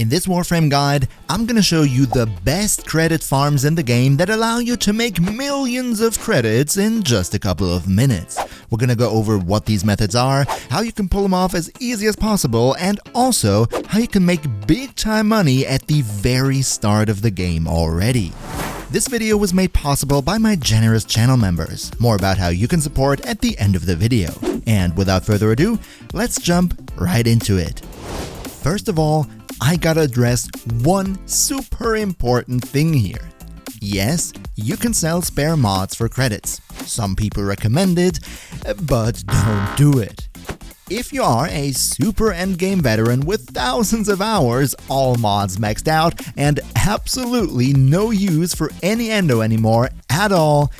In this Warframe guide, I'm gonna show you the best credit farms in the game that allow you to make millions of credits in just a couple of minutes. We're gonna go over what these methods are, how you can pull them off as easy as possible, and also how you can make big time money at the very start of the game already. This video was made possible by my generous channel members. More about how you can support at the end of the video. And without further ado, let's jump right into it. First of all, I gotta address one super important thing here. Yes, you can sell spare mods for credits. Some people recommend it, but don't do it. If you are a super endgame veteran with thousands of hours, all mods maxed out, and absolutely no use for any endo anymore at all,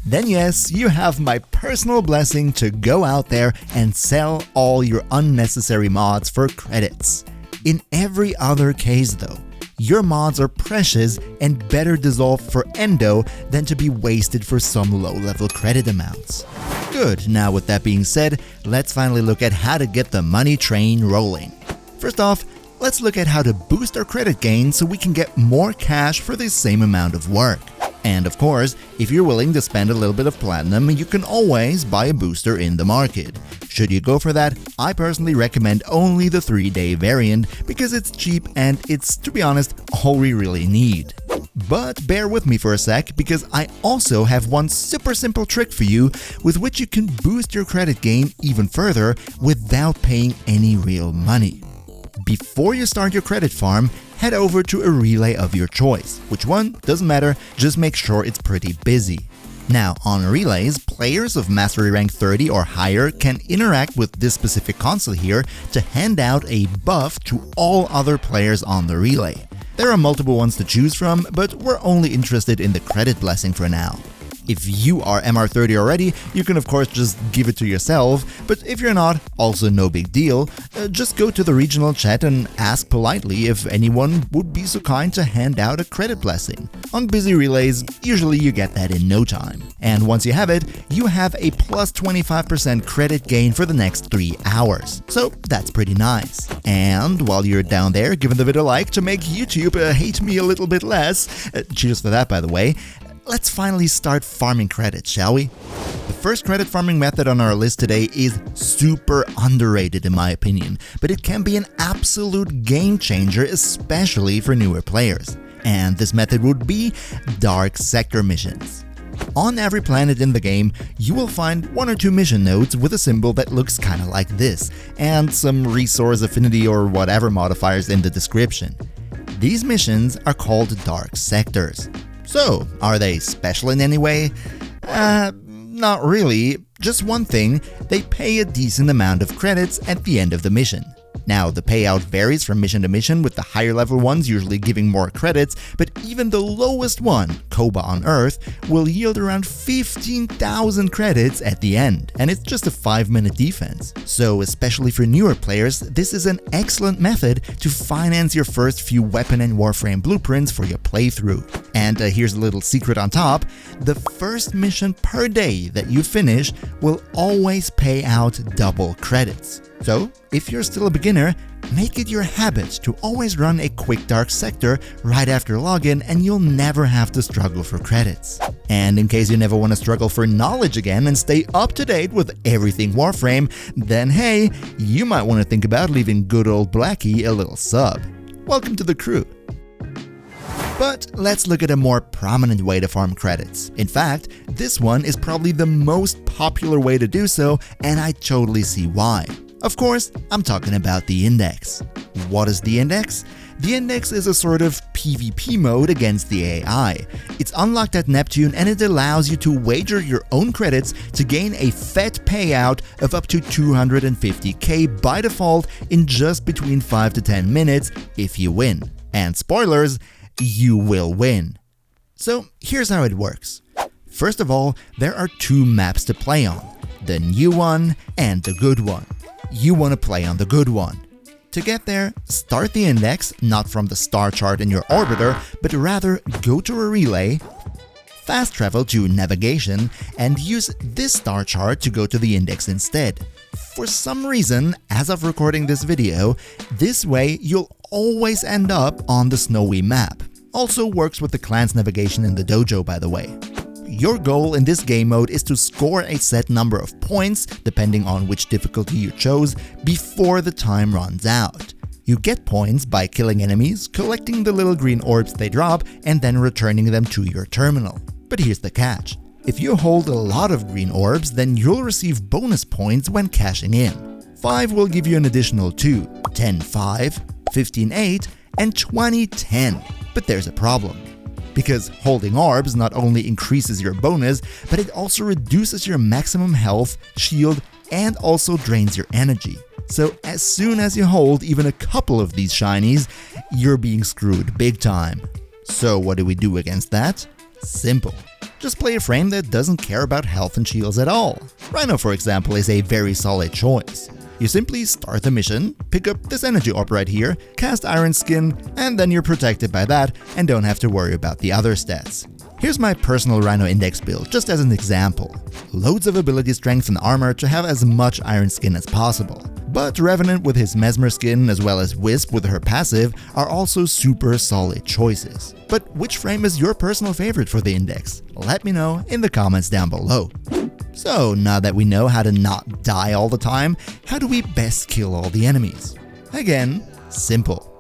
then yes, you have my personal blessing to go out there and sell all your unnecessary mods for credits. In every other case though, your mods are precious and better dissolved for endo than to be wasted for some low-level credit amounts. Good, now with that being said, let's finally look at how to get the money train rolling. First off, let's look at how to boost our credit gain so we can get more cash for the same amount of work. And of course, if you're willing to spend a little bit of platinum, you can always buy a booster in the market. Should you go for that, I personally recommend only the 3-day variant because it's cheap and it's, to be honest, all we really need. But bear with me for a sec because I also have one super simple trick for you with which you can boost your credit gain even further without paying any real money. Before you start your credit farm, head over to a relay of your choice. Which one? Doesn't matter, just make sure it's pretty busy. Now, on relays, players of Mastery Rank 30 or higher can interact with this specific console here to hand out a buff to all other players on the relay. There are multiple ones to choose from, but we're only interested in the credit blessing for now. If you are MR30 already, you can of course just give it to yourself, but if you're not, also no big deal, just go to the regional chat and ask politely if anyone would be so kind to hand out a credit blessing. On busy relays, usually you get that in no time. And once you have it, you have a plus 25% credit gain for the next 3 hours. So that's pretty nice. And while you're down there, giving the video a like to make YouTube hate me a little bit less, cheers for that by the way, let's finally start farming credits, shall we? The first credit farming method on our list today is super underrated in my opinion, but it can be an absolute game changer, especially for newer players. And this method would be dark sector missions. On every planet in the game, you will find 1 or 2 mission nodes with a symbol that looks kinda like this, and some resource affinity or whatever modifiers in the description. These missions are called dark sectors. So, are they special in any way? Not really. Just one thing, they pay a decent amount of credits at the end of the mission. Now, the payout varies from mission to mission, with the higher level ones usually giving more credits, but even the lowest one, Koba on Earth, will yield around 15,000 credits at the end, and it's just a 5-minute defense. So, especially for newer players, this is an excellent method to finance your first few weapon and Warframe blueprints for your playthrough. And here's a little secret on top, the first mission per day that you finish will always pay out double credits. So, if you're still a beginner, make it your habit to always run a quick dark sector right after login and you'll never have to struggle for credits. And in case you never want to struggle for knowledge again and stay up to date with everything Warframe, then hey, you might want to think about leaving good old Blacky a little sub. Welcome to the crew. But let's look at a more prominent way to farm credits. In fact, this one is probably the most popular way to do so, and I totally see why. Of course, I'm talking about the Index. What is the Index? The Index is a sort of PvP mode against the AI. It's unlocked at Neptune and it allows you to wager your own credits to gain a fat payout of up to 250k by default in just between 5 to 10 minutes if you win. And spoilers, you will win. So here's how it works. First of all, there are 2 maps to play on, the new one and the good one. You want to play on the good one. To get there, start the Index not from the star chart in your orbiter, but rather go to a relay, fast travel to navigation, and use this star chart to go to the Index instead. for some reason, as of recording this video, this way you'll always end up on the snowy map. Also works with the clan's navigation in the dojo, by the way. Your goal in this game mode is to score a set number of points, depending on which difficulty you chose, before the time runs out. You get points by killing enemies, collecting the little green orbs they drop, and then returning them to your terminal. But here's the catch. If you hold a lot of green orbs, then you'll receive bonus points when cashing in. 5 will give you an additional 2, 10 5, 15 8, and 20 10. But there's a problem. Because holding orbs not only increases your bonus, but it also reduces your maximum health, shield, and also drains your energy. So as soon as you hold even a couple of these shinies, you're being screwed big time. So what do we do against that? Simple. Just play a frame that doesn't care about health and shields at all. Rhino, for example, is a very solid choice. You simply start the mission, pick up this energy orb right here, cast Iron Skin, and then you're protected by that and don't have to worry about the other stats. Here's my personal Rhino Index build, just as an example. Loads of ability strength and armor to have as much Iron Skin as possible. But Revenant with his Mesmer skin as well as Wisp with her passive are also super solid choices. But which frame is your personal favorite for the Index? Let me know in the comments down below. So now that we know how to not die all the time, how do we best kill all the enemies? Again, simple.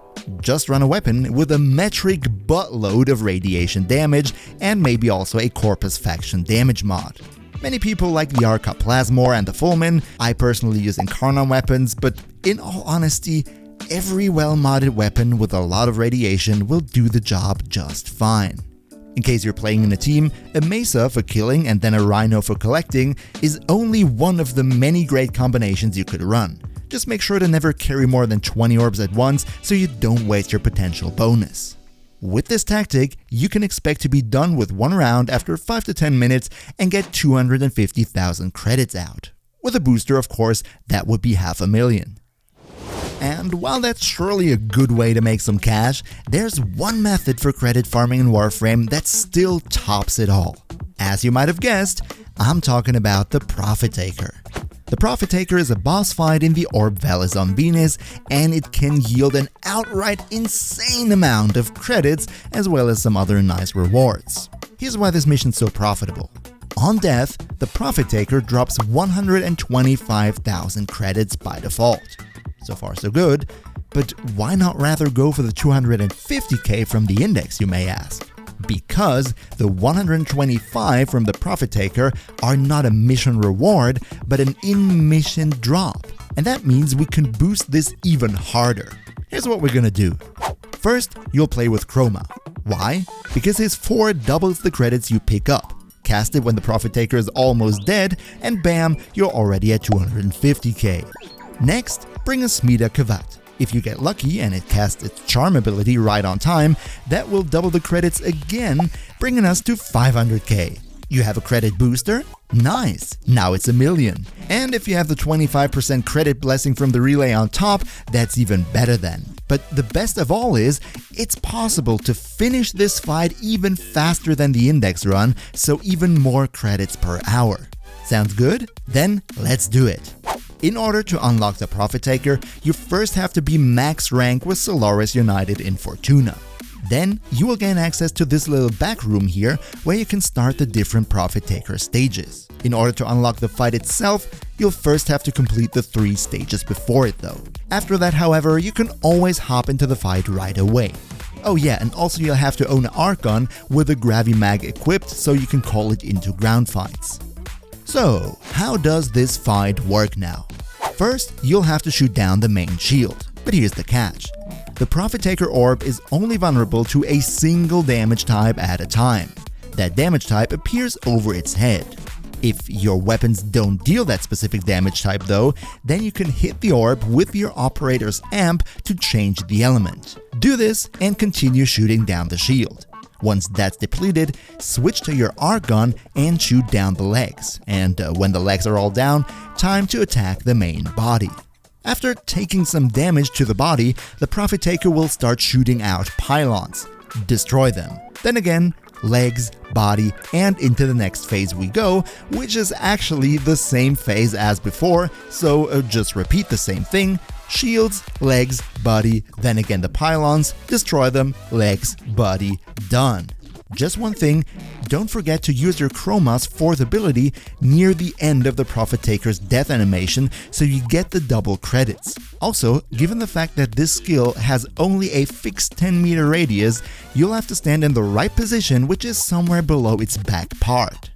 Just run a weapon with a metric buttload of radiation damage and maybe also a Corpus Faction damage mod. Many people like the Arca Plasmor and the Fulmin. I personally use Incarnon weapons, but in all honesty, every well-modded weapon with a lot of radiation will do the job just fine. In case you're playing in a team, a Mesa for killing and then a Rhino for collecting is only one of the many great combinations you could run. Just make sure to never carry more than 20 orbs at once so you don't waste your potential bonus. With this tactic, you can expect to be done with one round after 5 to 10 minutes and get 250,000 credits out. With a booster, of course, that would be 500,000. And while that's surely a good way to make some cash, there's one method for credit farming in Warframe that still tops it all. As you might have guessed, I'm talking about the Profit Taker. The Profit Taker is a boss fight in the Orb Vallis on Venus, and it can yield an outright insane amount of credits as well as some other nice rewards. Here's why this mission's so profitable. On death, the Profit Taker drops 125,000 credits by default. So far so good, but why not rather go for the 250k from the Index, you may ask? Because the 125 from the Profit Taker are not a mission reward, but an in-mission drop. And that means we can boost this even harder. Here's what we're gonna do. First, you'll play with Chroma. Why? Because his 4 doubles the credits you pick up. Cast it when the Profit Taker is almost dead, and bam, you're already at 250k. Next, bring a Smida Kavat. If you get lucky and it casts its charm ability right on time, that will double the credits again, bringing us to 500k. You have a credit booster? Nice! Now it's 1,000,000. And if you have the 25% credit blessing from the relay on top, that's even better then. But the best of all is, it's possible to finish this fight even faster than the Index run, so even more credits per hour. Sounds good? Then let's do it! In order to unlock the Profit Taker, you first have to be max rank with Solaris United in Fortuna. Then you will gain access to this little back room here where you can start the different Profit Taker stages. In order to unlock the fight itself, you'll first have to complete the 3 stages before it though. After that, however, you can always hop into the fight right away. Oh yeah, and also you'll have to own an Archon with a Gravimag equipped so you can call it into ground fights. So, how does this fight work now? First, you'll have to shoot down the main shield. But here's the catch. The Profit Taker orb is only vulnerable to a single damage type at a time. That damage type appears over its head. If your weapons don't deal that specific damage type though, then you can hit the orb with your operator's amp to change the element. Do this and continue shooting down the shield. Once that's depleted, switch to your Archon and shoot down the legs. And when the legs are all down, time to attack the main body. After taking some damage to the body, the Profit Taker will start shooting out pylons. Destroy them. Then again, legs, body, and into the next phase we go, which is actually the same phase as before, so just repeat the same thing. Shields, legs, body, then again the pylons, destroy them, legs, body, done. Just one thing, don't forget to use your chromas for the ability near the end of the Prophet Taker's death animation so you get the double credits. Also, given the fact that this skill has only a fixed 10-meter radius, you'll have to stand in the right position, which is somewhere below its back part.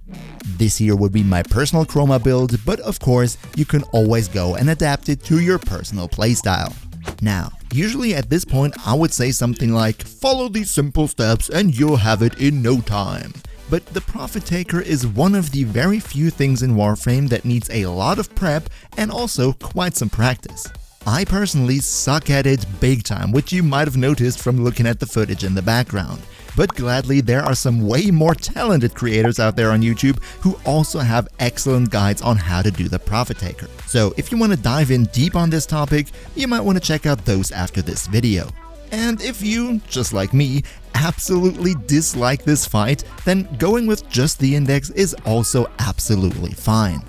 This here would be my personal chroma build, but of course, you can always go and adapt it to your personal playstyle. Now, usually at this point I would say something like, follow these simple steps and you'll have it in no time. But the Prophet Taker is one of the very few things in Warframe that needs a lot of prep and also quite some practice. I personally suck at it big time, which you might have noticed from looking at the footage in the background. But gladly, there are some way more talented creators out there on YouTube who also have excellent guides on how to do the Prophet Taker. So if you want to dive in deep on this topic, you might want to check out those after this video. And if you, just like me, absolutely dislike this fight, then going with just the index is also absolutely fine.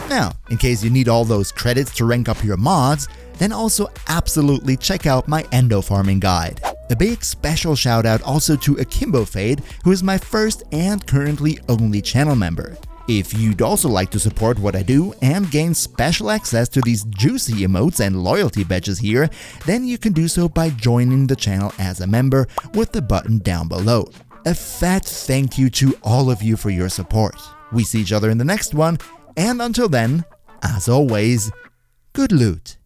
Now, in case you need all those credits to rank up your mods, then also absolutely check out my endo farming guide. A big special shout out also to Akimbo Fade, who is my first and currently only channel member. If you'd also like to support what I do and gain special access to these juicy emotes and loyalty badges here, then you can do so by joining the channel as a member with the button down below. A fat thank you to all of you for your support. We see each other in the next one, and until then, as always, good loot.